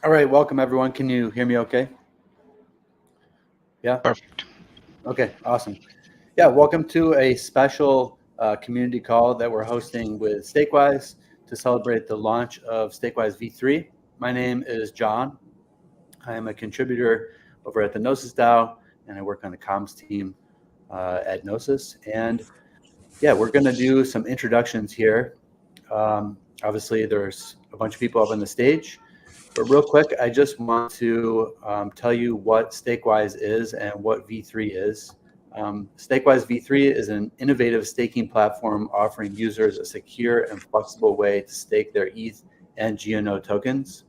All right, welcome everyone. Can you hear me okay? Yeah? Perfect. Okay, awesome. Yeah, welcome to a special community call that we're hosting with StakeWise to celebrate the launch of StakeWise V3. My name is John. I am a contributor over at the Gnosis DAO, and I work on the comms team at Gnosis. And yeah, we're going to do some introductions here. Obviously, there's a bunch of people up on the stage. But real quick, I just want to tell you what StakeWise is and what V3 is. StakeWise V3 is an innovative staking platform offering users a secure and flexible way to stake their ETH and GNO tokens.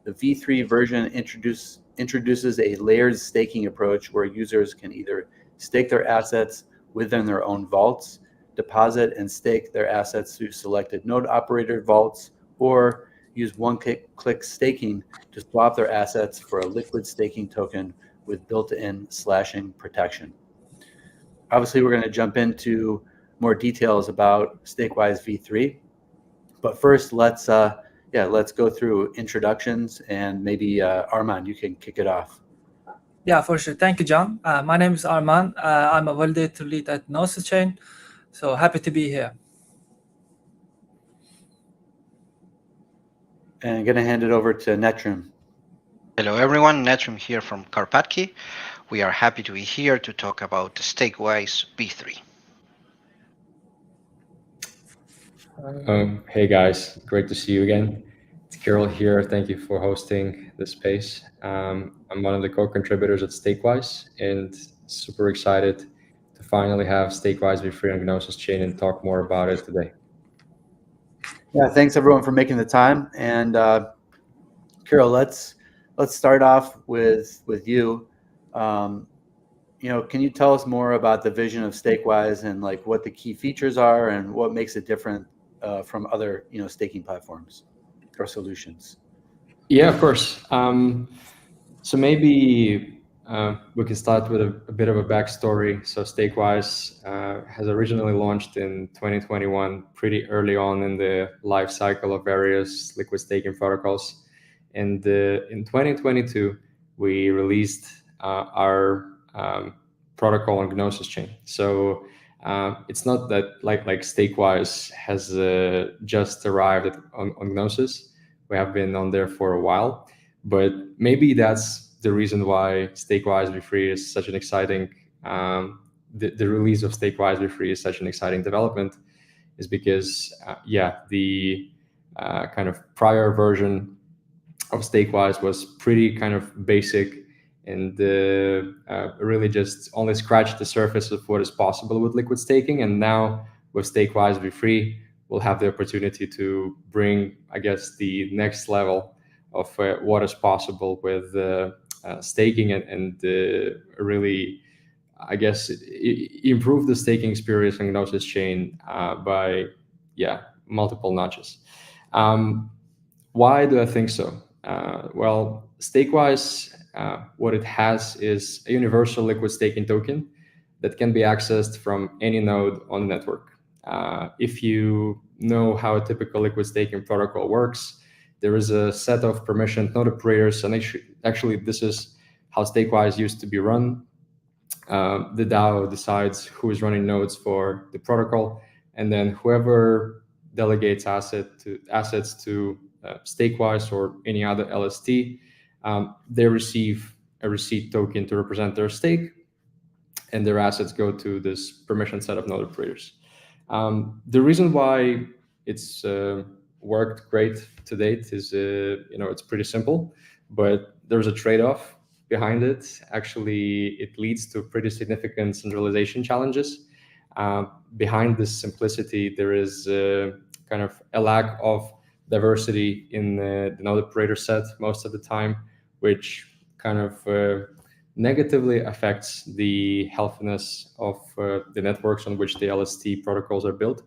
The V3 version introduces a layered staking approach where users can either stake their assets within their own vaults, deposit and stake their assets through selected node operator vaults, or use one-click staking to swap their assets for a liquid staking token with built-in slashing protection. Obviously, we're going to jump into more details about StakeWise V3, but first, let's go through introductions, and maybe Arman, you can kick it off. Yeah, for sure. Thank you, John. My name is Arman. I'm a validator lead at Gnosis Chain, so happy to be here. And I'm going to hand it over to Netrim. Hello everyone, Netrim here from Karpatki. We are happy to be here to talk about StakeWise V3. Hey guys, great to see you again. It's Carol here. Thank you for hosting this space. I'm one of the co-contributors at StakeWise and super excited to finally have StakeWise V3 on Gnosis Chain and talk more about it today. Yeah, thanks everyone for making the time. And Carol, let's start off with you. Can you tell us more about the vision of StakeWise and like what the key features are and what makes it different from other staking platforms or solutions? Yeah, of course. So maybe we can start with a bit of a backstory. So StakeWise has originally launched in 2021, pretty early on in the life cycle of various liquid staking protocols. And in 2022, we released our protocol on Gnosis Chain. So it's not that like StakeWise has just arrived on Gnosis. We have been on there for a while, but maybe that's the reason why StakeWise V3 is such an exciting, the release of StakeWise V3 is such an exciting development, is because, the kind of prior version of StakeWise was pretty kind of basic and really just only scratched the surface of what is possible with liquid staking. And now with StakeWise V3, we'll have the opportunity to bring, I guess, the next level of what is possible with staking and really, I guess, improve the staking experience on Gnosis Chain by, multiple notches. Why do I think so? Well, StakeWise, what it has is a universal liquid staking token that can be accessed from any node on the network. If you know how a typical liquid staking protocol works, there is a set of permissioned node operators, and actually this is how StakeWise used to be run. The DAO decides who is running nodes for the protocol, and then whoever delegates assets to StakeWise or any other LST, they receive a receipt token to represent their stake, and their assets go to this permissioned set of node operators. The reason why it's worked great to date is, it's pretty simple, but there's a trade-off behind it. Actually, it leads to pretty significant centralization challenges. Behind this simplicity, there is kind of a lack of diversity in the node operator set most of the time, which kind of negatively affects the healthiness of the networks on which the LST protocols are built.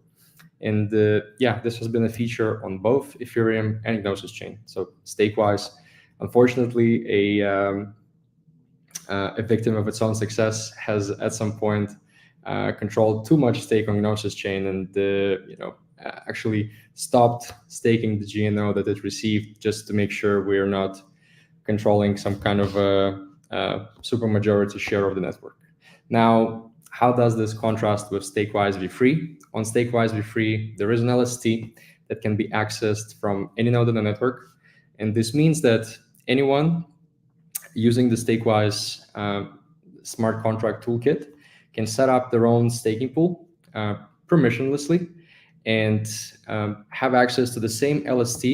And this has been a feature on both Ethereum and Gnosis Chain. So StakeWise, unfortunately, a victim of its own success, has at some point controlled too much stake on Gnosis Chain and actually stopped staking the GNO that it received just to make sure we're not controlling some kind of a supermajority share of the network. Now, how does this contrast with StakeWise V3? On StakeWise V3, there is an LST that can be accessed from any node in the network. And this means that anyone using the StakeWise smart contract toolkit can set up their own staking pool permissionlessly and have access to the same LST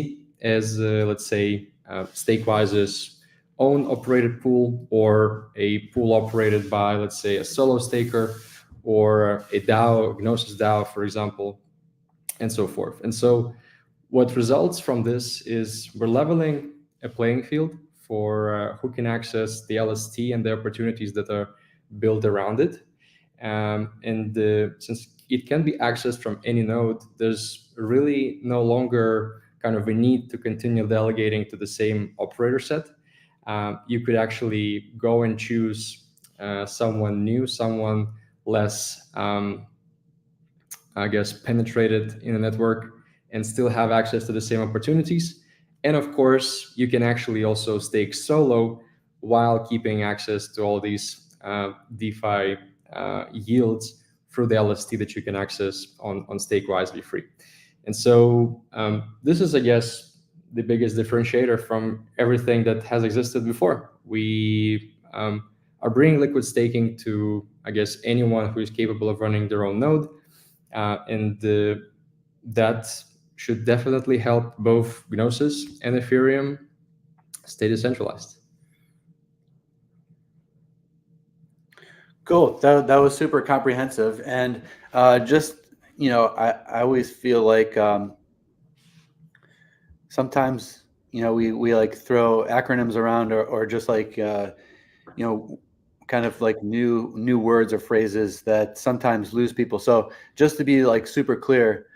as, let's say, StakeWise's own operated pool, or a pool operated by, let's say, a solo staker, or a DAO, Gnosis DAO, for example, and so forth. And so what results from this is we're leveling a playing field for who can access the LST and the opportunities that are built around it. Since it can be accessed from any node, there's really no longer kind of a need to continue delegating to the same operator set. You could actually go and choose someone new, someone less, I guess, penetrated in the network, and still have access to the same opportunities. And of course, you can actually also stake solo while keeping access to all these DeFi yields through the LST that you can access on StakeWise V3. And so this is, I guess, the biggest differentiator from everything that has existed before. We are bringing liquid staking to, I guess, anyone who is capable of running their own node. That should definitely help both Gnosis and Ethereum stay decentralized. Cool. That was super comprehensive. And just, I always feel like sometimes, we like throw acronyms around or just like, kind of like new words or phrases that sometimes lose people. So just to be like super clear,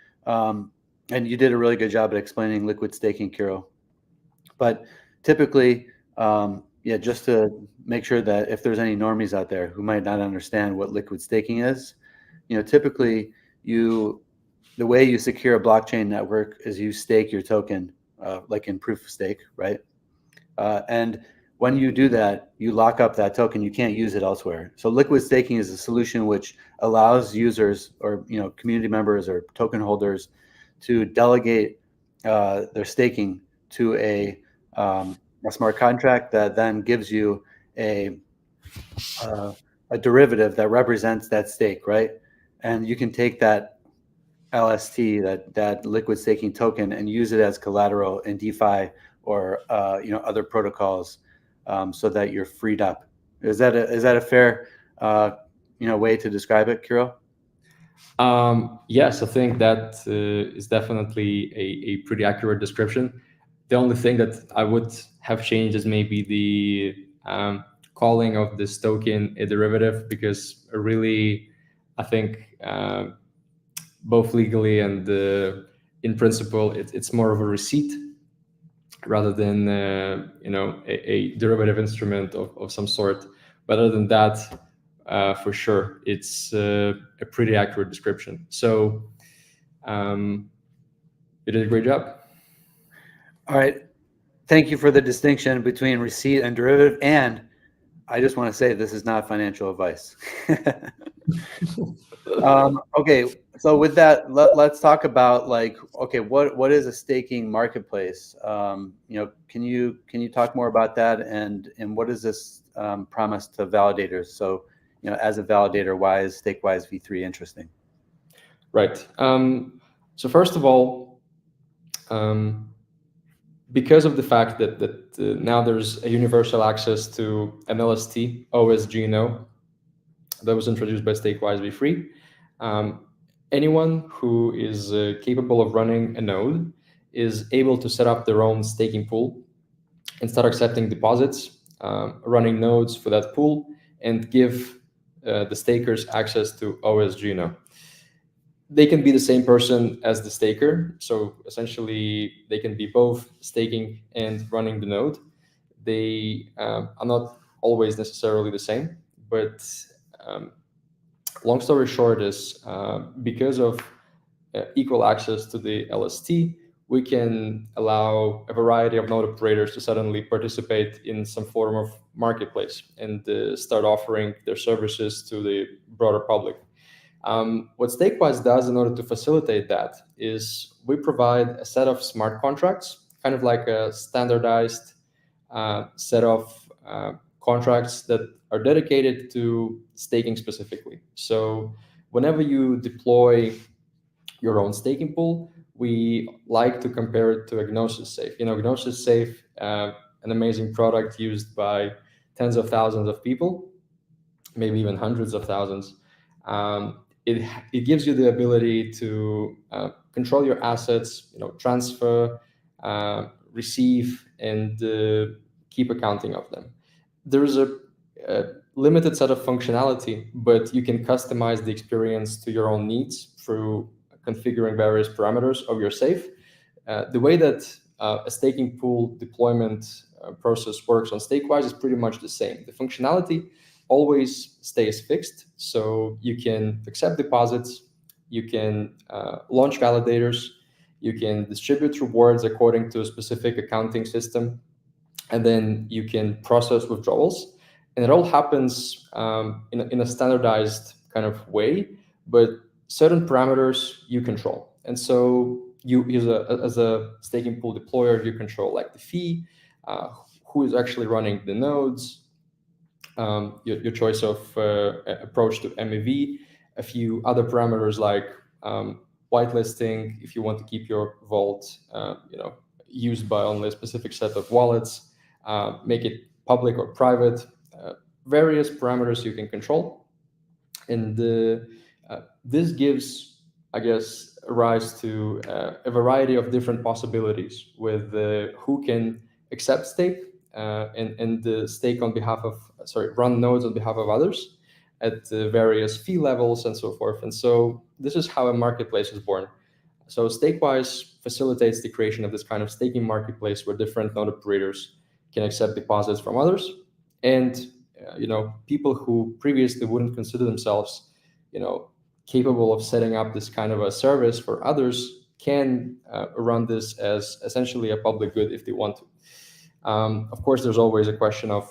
and you did a really good job at explaining liquid staking, Kiro. But typically, just to make sure that if there's any normies out there who might not understand what liquid staking is, typically the way you secure a blockchain network is you stake your token, like in proof of stake, right? And when you do that, you lock up that token. You can't use it elsewhere. So liquid staking is a solution which allows users or community members or token holders to delegate their staking to a smart contract that then gives you a derivative that represents that stake, right? And you can take that LST, that liquid staking token, and use it as collateral in DeFi or other protocols, so that you're freed up. Is that a fair way to describe it, Kiro? Yes, I think that is definitely a pretty accurate description. The only thing that I would have changed is maybe the calling of this token a derivative, because really, I think both legally and in principle, it's more of a receipt rather than a derivative instrument of some sort. But other than that, for sure, it's a pretty accurate description. So you did a great job. All right. Thank you for the distinction between receipt and derivative. And I just want to say this is not financial advice. Okay. So with that, let's talk about what is a staking marketplace? Can you talk more about that, and what is this promise to validators? So, as a validator, why is StakeWise V3 interesting? Right. So first of all, because of the fact that now there's a universal access to an LST, OSGNO, that was introduced by StakeWise V3, anyone who is capable of running a node is able to set up their own staking pool and start accepting deposits, running nodes for that pool, and give the stakers access to OSGNO. They can be the same person as the staker. So essentially, they can be both staking and running the node. They are not always necessarily the same, but long story short is because of equal access to the LST, we can allow a variety of node operators to suddenly participate in some form of marketplace and start offering their services to the broader public. What StakeWise does in order to facilitate that is we provide a set of smart contracts, kind of like a standardized set of contracts that are dedicated to staking specifically. So whenever you deploy your own staking pool, we like to compare it to a Gnosis Safe. Gnosis Safe, an amazing product used by tens of thousands of people, maybe even hundreds of thousands. It gives you the ability to control your assets, transfer, receive, and keep accounting of them. There's a limited set of functionality, but you can customize the experience to your own needs through configuring various parameters of your safe. The way that a staking pool deployment process works on StakeWise is pretty much the same. The functionality always stays fixed, so you can accept deposits, you can launch validators, you can distribute rewards according to a specific accounting system, and then you can process withdrawals. And it all happens in a standardized kind of way, but certain parameters you control. And so you, as a staking pool deployer, you control like the fee, who is actually running the nodes, your choice of approach to MEV, a few other parameters like whitelisting, if you want to keep your vault used by only a specific set of wallets, make it public or private, various parameters you can control. And this gives, I guess, rise to a variety of different possibilities with who can accept stake and stake on behalf of, run nodes on behalf of others at various fee levels and so forth. And so this is how a marketplace is born. So StakeWise facilitates the creation of this kind of staking marketplace where different node operators can accept deposits from others. And people who previously wouldn't consider themselves capable of setting up this kind of a service for others can run this as essentially a public good if they want to. Of course, there's always a question of,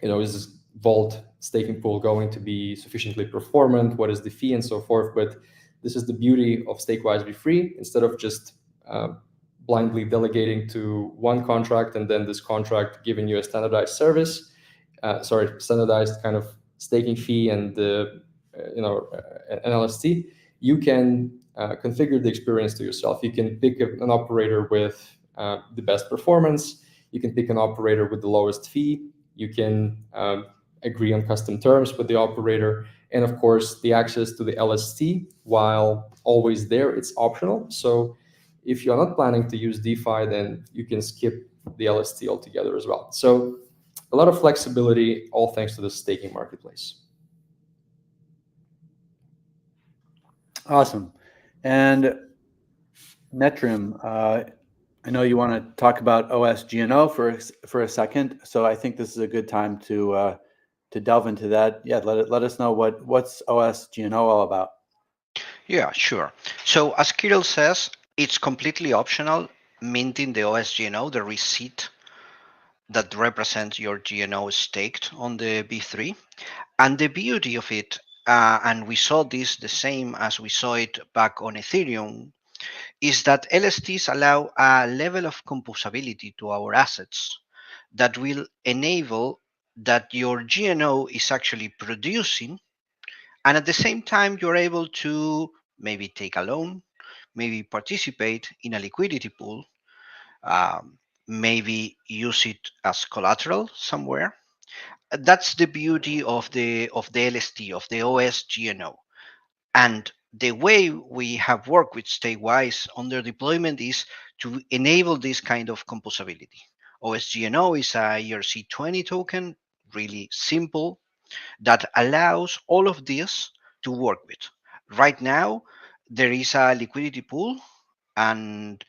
is this vault staking pool going to be sufficiently performant? What is the fee and so forth? But this is the beauty of StakeWise V3. Instead of just blindly delegating to one contract and then this contract giving you a standardized service, standardized kind of staking fee and an LST, you can configure the experience to yourself. You can pick an operator with the best performance. You can pick an operator with the lowest fee. You can agree on custom terms with the operator. And of course, the access to the LST, while always there, it's optional. So if you're not planning to use DeFi, then you can skip the LST altogether as well. So a lot of flexibility, all thanks to the staking marketplace. Awesome. And Netrim, I know you want to talk about OSGNO for a second, so I think this is a good time to delve into that. Yeah, let us know what's OSGNO all about. Yeah, sure. So as Kirill says, it's completely optional, minting the OSGNO, the receipt that represents your GNO staked on the V3. And the beauty of it, and we saw this the same as we saw it back on Ethereum, is that LSTs allow a level of composability to our assets that will enable that your GNO is actually producing, and at the same time you're able to maybe take a loan, maybe participate in a liquidity pool, maybe use it as collateral somewhere. That's the beauty of the LST, of the OSGNO. And the way we have worked with StakeWise under deployment is to enable this kind of composability. OSGNO is a ERC20 token, really simple, that allows all of this to work with. Right now, there is a liquidity pool, and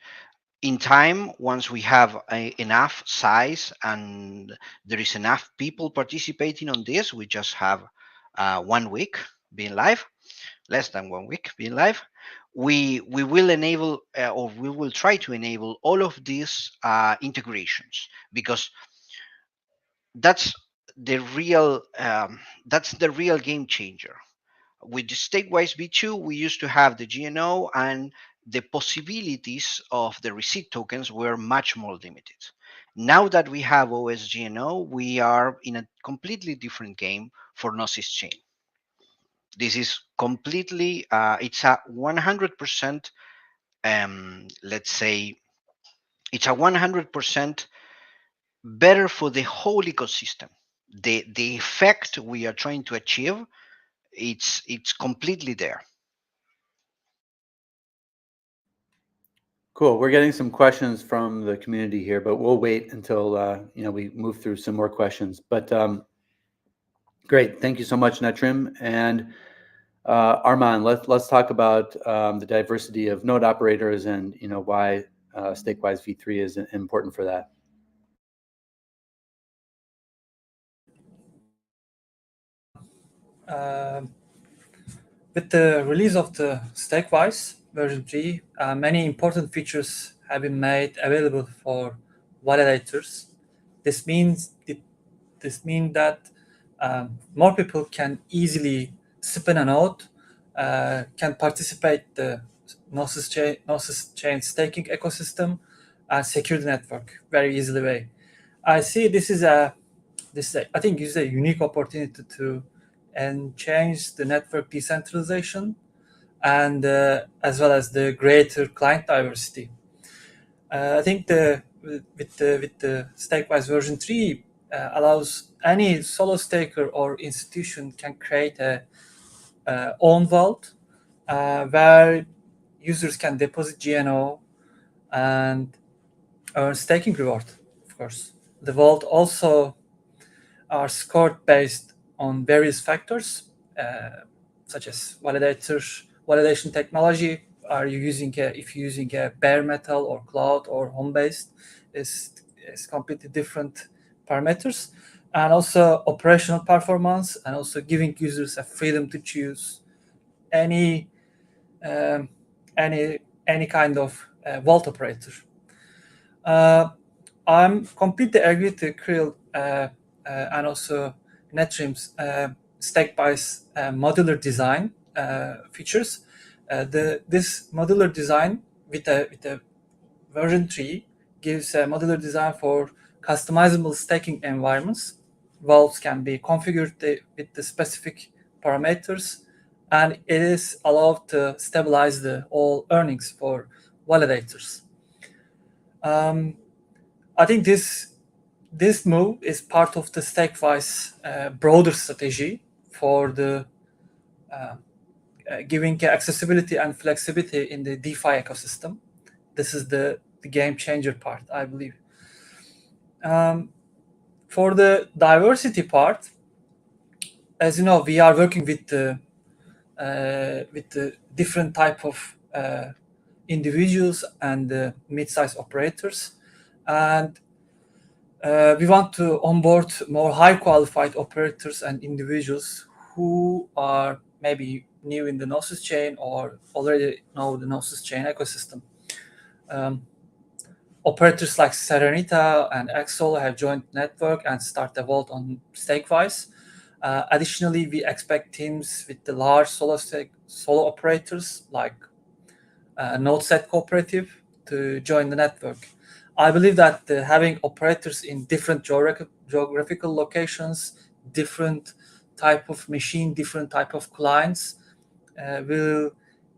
in time, once we have enough size and there is enough people participating on this, we just have 1 week being live, less than 1 week being live, we will enable or we will try to enable all of these integrations, because that's that's the real game changer. With the StakeWise V2, we used to have the GNO, and the possibilities of the receipt tokens were much more limited. Now that we have OSGNO, we are in a completely different game for Gnosis Chain. This is completely, it's a 100%, let's say, it's a 100% better for the whole ecosystem. The effect we are trying to achieve, it's completely there. Cool. We're getting some questions from the community here, but we'll wait until we move through some more questions. But great, thank you so much, Netrim. And Arman, let's talk about the diversity of node operators and why StakeWise V3 is important for that. With the release of the StakeWise version 3, many important features have been made available for validators. This means that more people can easily spin a node, can participate the Gnosis Chain staking ecosystem, and secure the network very easily way. I see this is I think this is a unique opportunity to change the network decentralization and as well as the greater client diversity. I think with the StakeWise version 3 allows any solo staker or institution can create a own vault where users can deposit GNO and earn staking reward. Of course, the vault also are scored based on various factors, such as validation technology. Are you using if you're using a bare metal or cloud or home based, is completely different parameters, and also operational performance, and also giving users a freedom to choose any kind of vault operator. I'm completely agree to Krill and also Netrim's StakeWise modular design features. This modular design with a version 3 gives a modular design for customizable staking environments. Vaults can be configured with the specific parameters, and it is allowed to stabilize the all earnings for validators. I think this move is part of the StakeWise broader strategy for the giving accessibility and flexibility in the DeFi ecosystem. This is the game changer part, I believe. For the diversity part, as you know, we are working with the different type of individuals and mid-size operators, and we want to onboard more high qualified operators and individuals who are maybe new in the Gnosis chain or already know the Gnosis chain ecosystem. Operators like Serenita and Axel have joined the network and start a vault on StakeWise. Additionally, we expect teams with the large solo operators like NodeSet Cooperative to join the network. I believe that having operators in different geographical locations, different type of machine, different type of clients will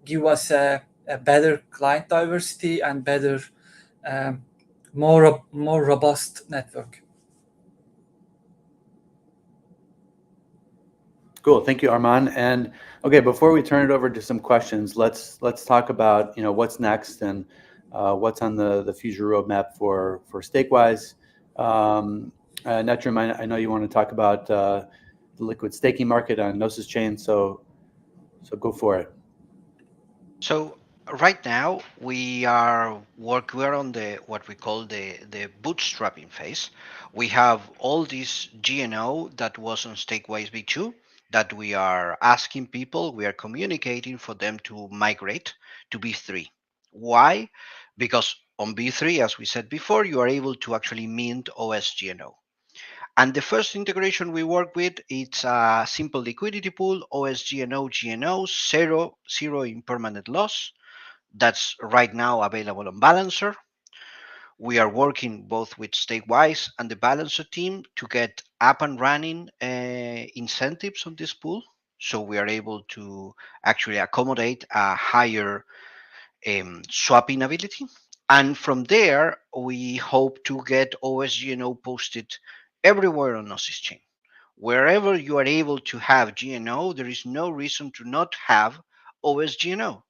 give us a better client diversity and better, more robust network. Cool, thank you, Arman. And okay, before we turn it over to some questions, let's talk about what's next and what's on the future roadmap for StakeWise. Netrim, I know you want to talk about the liquid staking market on Gnosis Chain, so go for it. So right now we're on the what we call the bootstrapping phase. We have all this GNO that was on StakeWise V2 that we are asking people, we are communicating for them to migrate to V3. Why? Because on V3, as we said before, you are able to actually mint OSGNO. And the first integration we work with, it's a simple liquidity pool, OSGNO, GNO, zero impermanent loss. That's right now available on Balancer. We are working both with StakeWise and the Balancer team to get up and running incentives on this pool. So we are able to actually accommodate a higher swapping ability. And from there, we hope to get OSGNO posted everywhere on Gnosis Chain. Wherever you are able to have GNO, there is no reason to not have OSGNO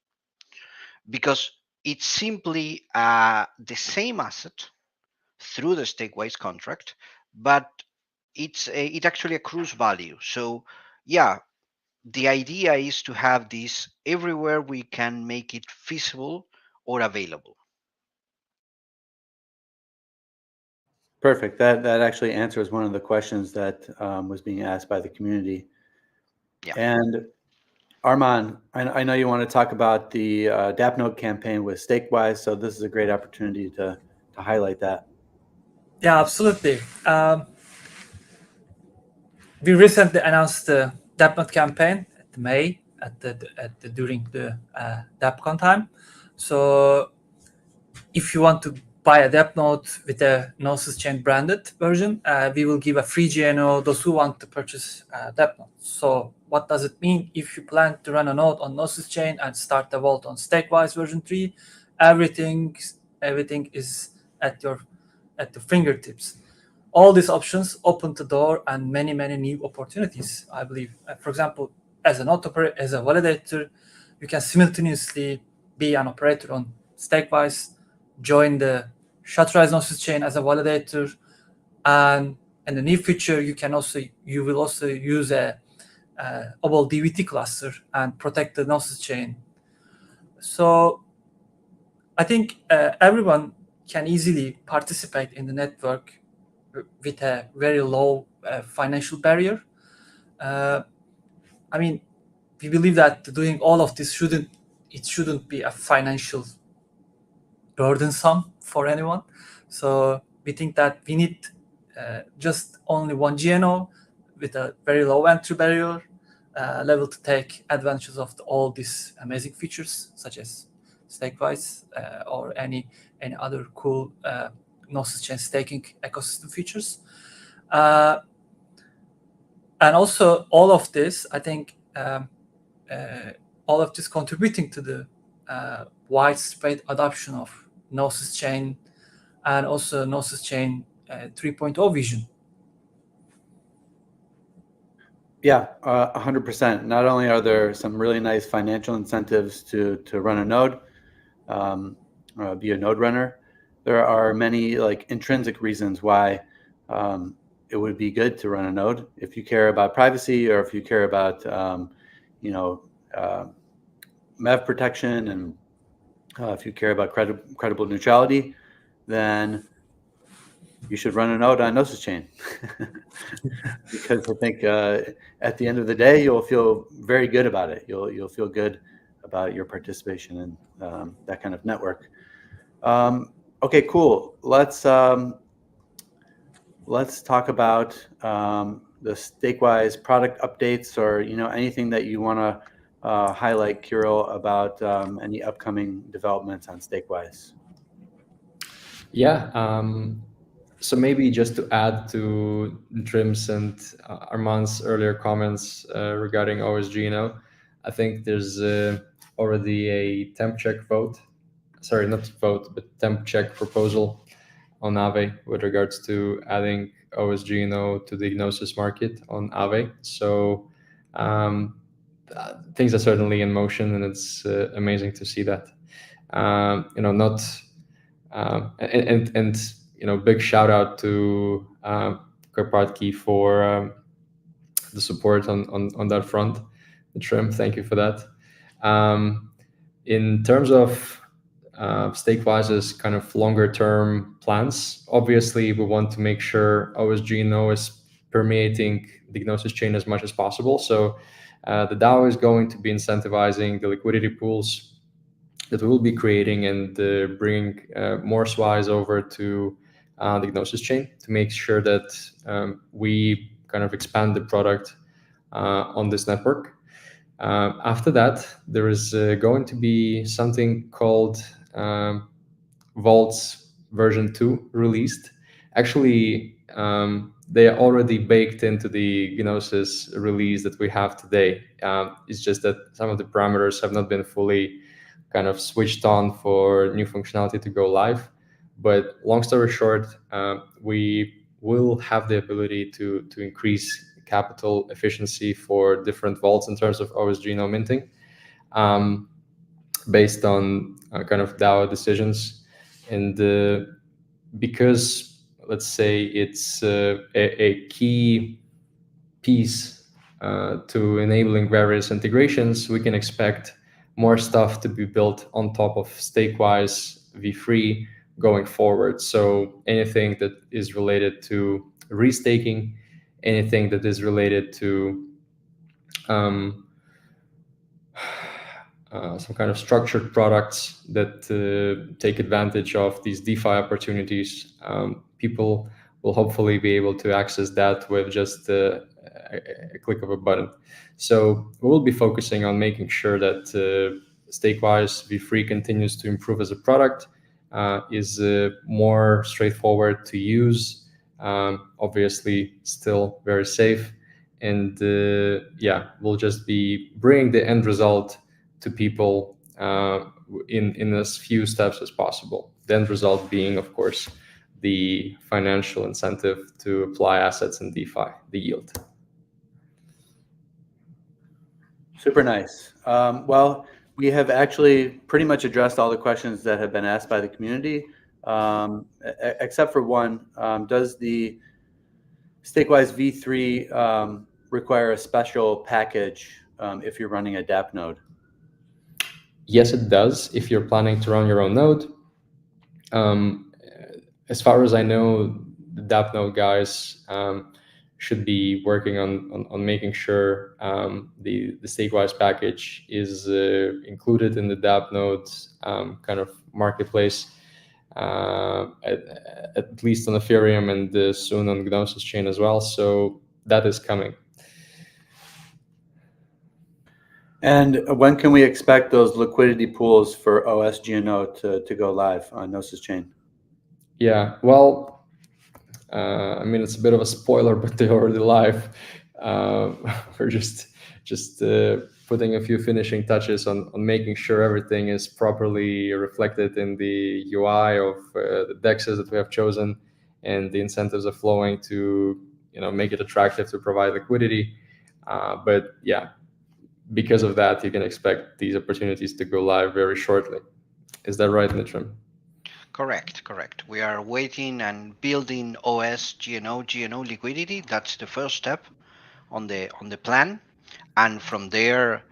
because it's simply the same asset through the StakeWise contract, but it actually accrues value. So yeah, the idea is to have this everywhere we can make it feasible or available. Perfect. That actually answers one of the questions that was being asked by the community. Yeah. And Arman, I know you want to talk about the DApp Node campaign with StakeWise, so this is a great opportunity to highlight that. Yeah, absolutely. We recently announced the DAppNode campaign at May during the DAppCon time. So if you want to buy a DAppNode with a Gnosis Chain branded version, we will give a free GNO those who want to purchase DAppNode. So what does it mean? If you plan to run a node on Gnosis Chain and start the vault on StakeWise version 3, everything is at your fingertips. All these options open the door and many new opportunities, I believe. For example, as an operator, as a validator, you can simultaneously be an operator on StakeWise, join the Shutterized Gnosis chain as a validator, and in the near future, you will also use a OBOL DVT cluster and protect the Gnosis chain. So I think everyone can easily participate in the network with a very low financial barrier. I mean, we believe that doing all of this shouldn't be a financial burdensome for anyone. So we think that we need just only one GNO with a very low entry barrier level to take advantages of all these amazing features, such as StakeWise or any other cool Gnosis Chain staking ecosystem features. And also all of this, I think, all of this contributing to the widespread adoption of Gnosis Chain and also Gnosis Chain 3.0 vision. Yeah, 100%. Not only are there some really nice financial incentives to run a node, be a node runner, there are many like intrinsic reasons why it would be good to run a node. If you care about privacy or if you care about MEV protection, and if you care about credible neutrality, then you should run a node on Gnosis Chain. Because I think at the end of the day, you'll feel very good about it. You'll feel good about your participation in that kind of network. Okay, cool. Let's talk about the StakeWise product updates, or anything that you want to highlight, Kirill, about any upcoming developments on StakeWise. Yeah. So maybe just to add to Trim's and Armand's earlier comments regarding OSGNO, I think there's already a temp check vote. Sorry, not vote, but temp check proposal on Aave with regards to adding OSGNO to the Gnosis market on Aave. So things are certainly in motion, and it's amazing to see that. Big shout out to Karpatki for the support on that front. The Trim, thank you for that. In terms of StakeWise's kind of longer term plans, obviously we want to make sure OSGNO is permeating the Gnosis chain as much as possible. So the DAO is going to be incentivizing the liquidity pools that we will be creating and bringing more SWIs over to the Gnosis chain to make sure that we kind of expand the product on this network. After that, there is going to be something called Vaults version 2 released. Actually, they are already baked into the Gnosis release that we have today. It's just that some of the parameters have not been fully kind of switched on for new functionality to go live. But long story short, we will have the ability to increase capital efficiency for different vaults in terms of OSGNO minting, based on kind of DAO decisions. And because, let's say, it's a key piece to enabling various integrations, we can expect more stuff to be built on top of StakeWise V3 going forward. So anything that is related to restaking, anything that is related to some kind of structured products that take advantage of these DeFi opportunities, people will hopefully be able to access that with just a click of a button. So we will be focusing on making sure that StakeWise V3 continues to improve as a product, is more straightforward to use, obviously still very safe, and we'll just be bringing the end result to people in as few steps as possible. The end result being, of course, the financial incentive to apply assets in DeFi, the yield. Super nice. Well, we have actually pretty much addressed all the questions that have been asked by the community, except for one. Does the StakeWise V3 require a special package if you're running a dApp node? Yes, it does, if you're planning to run your own node. As far as I know, the dApp node guys should be working on making sure the StakeWise package is included in the dApp nodes kind of marketplace, at least on Ethereum and soon on Gnosis Chain as well. So that is coming. And when can we expect those liquidity pools for OSGNO to go live on Gnosis Chain? Yeah, well, I mean, it's a bit of a spoiler, but they're already live. We're just putting a few finishing touches on making sure everything is properly reflected in the UI of the dexes that we have chosen, and the incentives are flowing to make it attractive to provide liquidity. But yeah, because of that, you can expect these opportunities to go live very shortly. Is that right, Nitram? Correct. We are waiting and building GNO liquidity. That's the first step on the plan, and from there,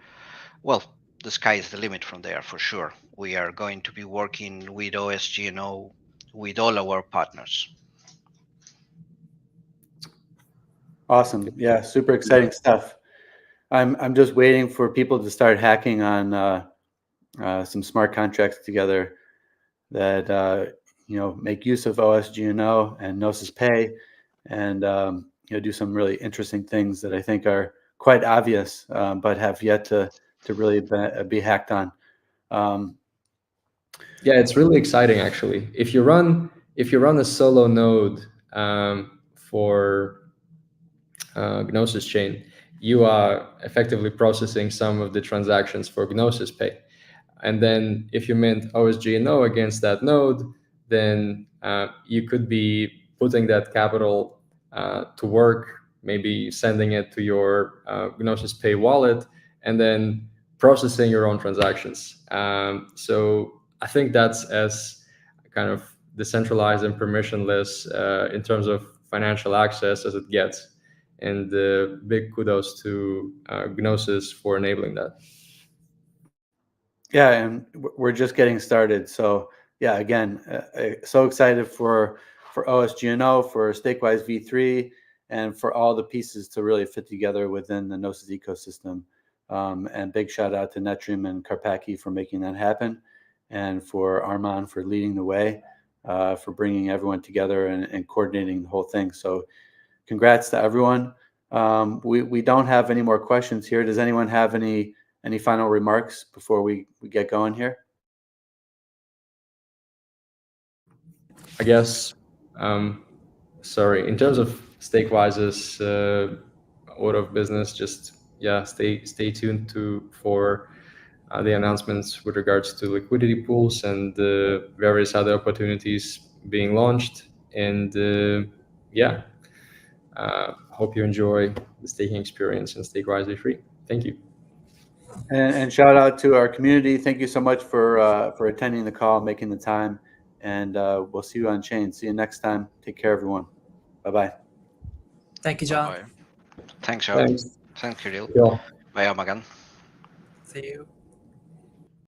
well, the sky is the limit from there for sure. We are going to be working with OSGNO with all our partners. Awesome. Yeah, super exciting stuff. I'm just waiting for people to start hacking on some smart contracts together that make use of OSGNO and Gnosis Pay, and do some really interesting things that I think are quite obvious, but have yet to really be hacked on. Yeah, it's really exciting actually. If you run a solo node for Gnosis Chain, you are effectively processing some of the transactions for Gnosis Pay. And then if you mint OSGNO against that node, then you could be putting that capital to work, maybe sending it to your Gnosis Pay wallet, and then processing your own transactions. So I think that's as kind of decentralized and permissionless in terms of financial access as it gets. And big kudos to Gnosis for enabling that. Yeah, and we're just getting started. So yeah, again, so excited for OSGNO, for StakeWise V3, and for all the pieces to really fit together within the Gnosis ecosystem. And big shout out to Netrim and Karpaki for making that happen, and for Armand for leading the way, for bringing everyone together and coordinating the whole thing. So congrats to everyone. We don't have any more questions here. Does anyone have any final remarks before we get going here? I guess, sorry, in terms of StakeWise's order of business, just stay tuned for the announcements with regards to liquidity pools and various other opportunities being launched. And hope you enjoy the staking experience in StakeWise V3. Thank you. And shout out to our community. Thank you so much for attending the call, making the time, and we'll see you on chain. See you next time. Take care, everyone. Bye-bye. Thank you, John. Bye-bye. Thanks, John. Thanks. Thanks, Kirill. Yeah. Bye, Amagan. See you.